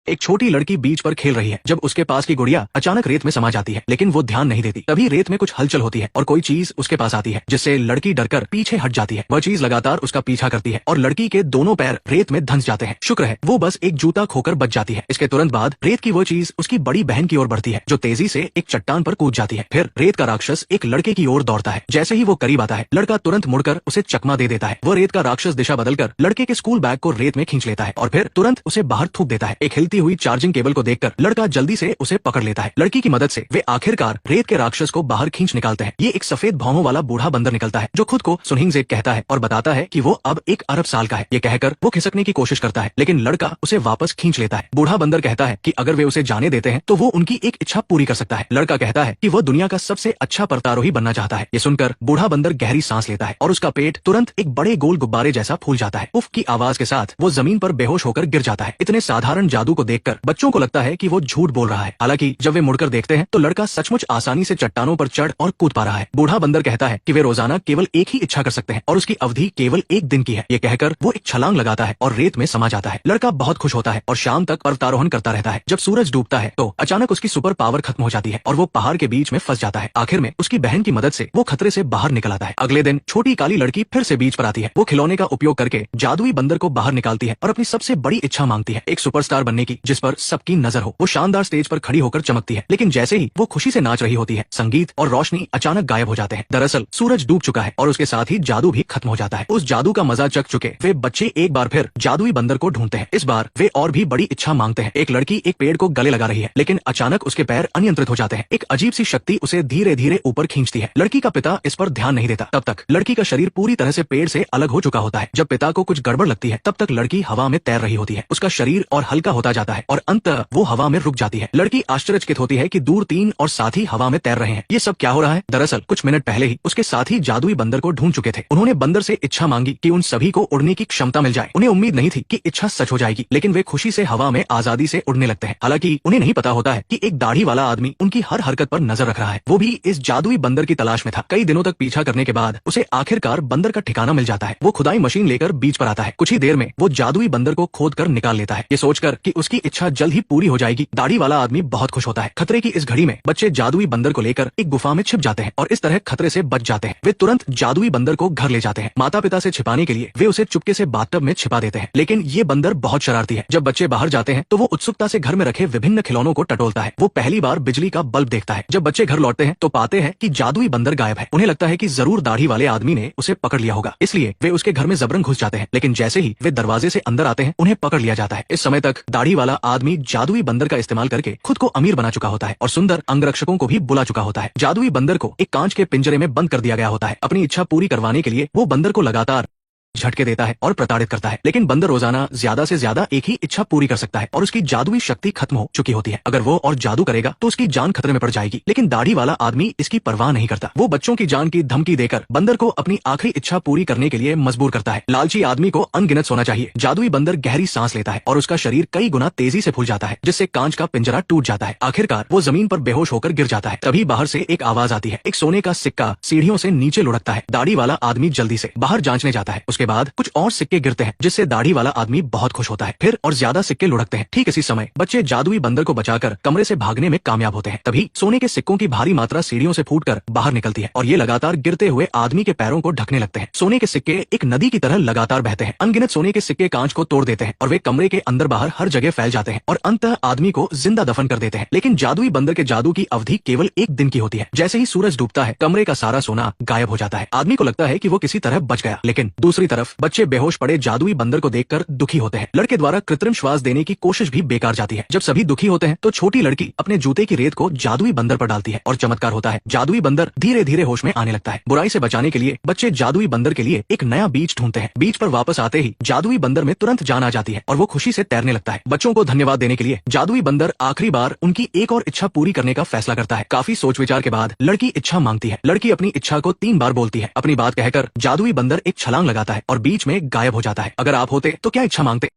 एक छोटी लड़की बीच पर खेल रही है जब उसके पास की गुड़िया अचानक रेत में समा जाती है, लेकिन वो ध्यान नहीं देती। तभी रेत में कुछ हलचल होती है और कोई चीज उसके पास आती है, जिससे लड़की डरकर पीछे हट जाती है। वह चीज लगातार उसका पीछा करती है और लड़की के दोनों पैर रेत में धंस जाते हैं। शुक्र है वो बस एक जूता खोकर बच जाती है। इसके तुरंत बाद रेत की वो चीज उसकी बड़ी बहन की ओर बढ़ती है, जो तेजी से एक चट्टान पर कूद जाती है। फिर रेत का राक्षस एक लड़के की ओर दौड़ता है। जैसे ही वो करीब आता है, लड़का तुरंत मुड़कर उसे चकमा दे देता है। वो रेत का राक्षस दिशा बदलकर लड़के के स्कूल बैग को रेत में खींच लेता है और फिर तुरंत उसे बाहर थूक देता है। एक हिलती हुई चार्जिंग केबल को देखकर लड़का जल्दी से उसे पकड़ लेता है। लड़की की मदद से वे आखिरकार रेत के राक्षस को बाहर खींच निकालते हैं। ये एक सफेद भौहों वाला बूढ़ा बंदर निकलता है, जो खुद को सुनहिंगजेक कहता है और बताता है कि वो अब 1 अरब साल का है। ये कहकर वो खिसकने की कोशिश करता है, लेकिन लड़का उसे वापस खींच लेता है। बूढ़ा बंदर कहता है कि अगर वे उसे जाने देते हैं तो वो उनकी एक इच्छा पूरी कर सकता है। लड़का कहता है कि वो दुनिया का सबसे अच्छा पर्वतारोही बनना चाहता है। ये सुनकर बूढ़ा बंदर गहरी सांस लेता है और उसका पेट तुरंत एक बड़े गोल गुब्बारे जैसा फूल जाता है। उफ की आवाज के साथ वो जमीन पर बेहोश होकर गिर जाता है। इतने साधारण जादू को देखकर बच्चों को लगता है कि वो झूठ बोल रहा है। हालांकि जब वे मुड़कर देखते हैं तो लड़का सचमुच आसानी से चट्टानों पर चढ़ और कूद पा रहा है। बूढ़ा बंदर कहता है कि वे रोजाना केवल एक ही इच्छा कर सकते हैं और उसकी अवधि केवल 1 दिन की है। ये कहकर वो एक छलांग लगाता है और रेत में समा जाता है। लड़का बहुत खुश होता है और शाम तक पर्वतारोहण करता रहता है। जब सूरज डूबता है तो अचानक उसकी सुपर पावर खत्म हो जाती है और वो पहाड़ के बीच में फंस जाता है। आखिर में उसकी बहन की मदद से वो खतरे से बाहर निकल आता है। अगले दिन छोटी काली लड़की फिर से बीच पर आती है। वो खिलौने का उपयोग करके जादुई बंदर को बाहर निकालती है और अपनी सबसे बड़ी इच्छा मांगती है, एक सुपरस्टार बनने की जिस पर सबकी नजर हो। वो शानदार स्टेज पर खड़ी होकर चमकती है, लेकिन जैसे ही वो खुशी से नाच रही होती है, संगीत और रोशनी अचानक गायब हो जाते हैं। दरअसल सूरज डूब चुका है और उसके साथ ही जादू भी खत्म हो जाता है। उस जादू का मजा चख चुके वे बच्चे एक बार फिर जादुई बंदर को ढूंढते हैं। इस बार वे और भी बड़ी इच्छा मांगते हैं। एक लड़की एक पेड़ को गले लगा रही है, लेकिन अचानक उसके पैर अनियंत्रित हो जाते हैं। एक अजीब सी शक्ति उसे धीरे धीरे ऊपर खींचती है। लड़की का पिता इस पर ध्यान नहीं देता। तब तक लड़की का शरीर पूरी तरह से पेड़ से अलग हो चुका होता है। जब पिता को कुछ गड़बड़ लगती है, तब तक लड़की हवा में तैर रही होती है। उसका शरीर और हल्का होता जाता है और अंततः वो हवा में रुक जाती है। लड़की आश्चर्यचकित होती है कि दूर 3 और साथी हवा में तैर रहे हैं। ये सब क्या हो रहा है? दरअसल कुछ मिनट पहले ही उसके साथी जादुई बंदर को ढूंढ चुके थे। उन्होंने बंदर से इच्छा मांगी कि उन सभी को उड़ने की क्षमता मिल जाए। उन्हें उम्मीद नहीं थी कि इच्छा सच हो जाएगी, लेकिन वे खुशी से हवा में आजादी से उड़ने लगते हैं। हालांकि उन्हें नहीं पता होता है कि एक दाढ़ी वाला आदमी उनकी हर हरकत पर नजर रख रहा है। वो भी इस जादुई बंदर की तलाश में था। कई दिनों तक पीछा करने के बाद उसे आखिरकार बंदर का ठिकाना मिल जाता है। वो खुदाई मशीन लेकर बीच पर आता है। कुछ ही देर में वो जादुई बंदर को खोद कर निकाल लेता है। ये सोचकर कि उसकी इच्छा जल्द ही पूरी हो जाएगी, दाढ़ी वाला आदमी बहुत खुश होता है। खतरे की इस घड़ी में बच्चे जादुई बंदर को लेकर एक गुफा में छिप जाते हैं और इस तरह खतरे से बच जाते हैं। वे तुरंत जादुई बंदर को घर ले जाते हैं। माता पिता से छिपाने के लिए वे उसे चुपके से बाथटब में छिपा देते हैं, लेकिन ये बंदर बहुत शरारती है। जब बच्चे बाहर जाते हैं तो वो उत्सुकता से घर में रखे विभिन्न खिलौनों को टटोलता है। वो पहली बार बिजली का बल्ब देखता है। जब बच्चे घर लौटते हैं तो पाते हैं कि जादुई बंदर गायब है। उन्हें लगता है कि जरूर दाढ़ी वाले आदमी ने उसे पकड़ लिया होगा, इसलिए वे उसके घर में जबरन घुस जाते हैं। लेकिन जैसे ही वे दरवाजे से अंदर आते हैं, उन्हें पकड़ लिया जाता है। इस समय तक दाढ़ी वाला आदमी जादुई बंदर का इस्तेमाल करके खुद को अमीर बना चुका होता है और सुंदर अंगरक्षकों को भी बुला चुका होता है। जादुई बंदर को एक कांच के पिंजरे में बंद कर दिया गया होता है। अपनी इच्छा पूरी करवाने के लिए वो बंदर को लगातार झटके देता है और प्रताड़ित करता है, लेकिन बंदर रोजाना ज्यादा से ज्यादा एक ही इच्छा पूरी कर सकता है और उसकी जादुई शक्ति खत्म हो चुकी होती है। अगर वो और जादू करेगा तो उसकी जान खतरे में पड़ जाएगी, लेकिन दाढ़ी वाला आदमी इसकी परवाह नहीं करता। वो बच्चों की जान की धमकी देकर बंदर को अपनी आखिरी इच्छा पूरी करने के लिए मजबूर करता है। लालची आदमी को अनगिनत सोना चाहिए। जादुई बंदर गहरी सांस लेता है और उसका शरीर कई गुना तेजी से फूल जाता है, जिससे कांच का पिंजरा टूट जाता है। आखिरकार वो जमीन पर बेहोश होकर गिर जाता है। तभी बाहर से एक आवाज आती है। एक सोने का सिक्का सीढ़ियों से नीचे लुढ़कता है। दाढ़ी वाला आदमी जल्दी से बाहर जांचने जाता है। उसके बाद कुछ और सिक्के गिरते हैं, जिससे दाढ़ी वाला आदमी बहुत खुश होता है। फिर और ज्यादा सिक्के लुढ़कते हैं। ठीक इसी समय बच्चे जादुई बंदर को बचाकर कमरे से भागने में कामयाब होते हैं। तभी सोने के सिक्कों की भारी मात्रा सीढ़ियों से फूटकर बाहर निकलती है और ये लगातार गिरते हुए आदमी के पैरों को ढकने लगते हैं। सोने के सिक्के एक नदी की तरह लगातार बहते हैं। अनगिनत सोने के सिक्के कांच को तोड़ देते हैं और वे कमरे के अंदर बाहर हर जगह फैल जाते हैं और अंततः आदमी को जिंदा दफन कर देते हैं। लेकिन जादुई बंदर के जादू की अवधि केवल 1 दिन की होती है। जैसे ही सूरज डूबता है, कमरे का सारा सोना गायब हो जाता है। आदमी को लगता है कि वो किसी तरह बच गया, लेकिन दूसरी तरफ बच्चे बेहोश पड़े जादुई बंदर को देखकर दुखी होते हैं। लड़के द्वारा कृत्रिम श्वास देने की कोशिश भी बेकार जाती है। जब सभी दुखी होते हैं तो छोटी लड़की अपने जूते की रेत को जादुई बंदर पर डालती है और चमत्कार होता है। जादुई बंदर धीरे धीरे होश में आने लगता है। बुराई से बचाने के लिए बच्चे जादुई बंदर के लिए एक नया बीज ढूंढते हैं। बीच पर वापस आते ही जादुई बंदर में तुरंत जान आ जाती है और वो खुशी से तैरने लगता है। बच्चों को धन्यवाद देने के लिए जादुई बंदर आखिरी बार उनकी एक और इच्छा पूरी करने का फैसला करता है। काफी सोच विचार के बाद लड़की इच्छा मांगती है। लड़की अपनी इच्छा को 3 बार बोलती है। अपनी बात कहकर जादुई बंदर एक छलांग लगाता है और बीच में गायब हो जाता है। अगर आप होते तो क्या इच्छा मांगते?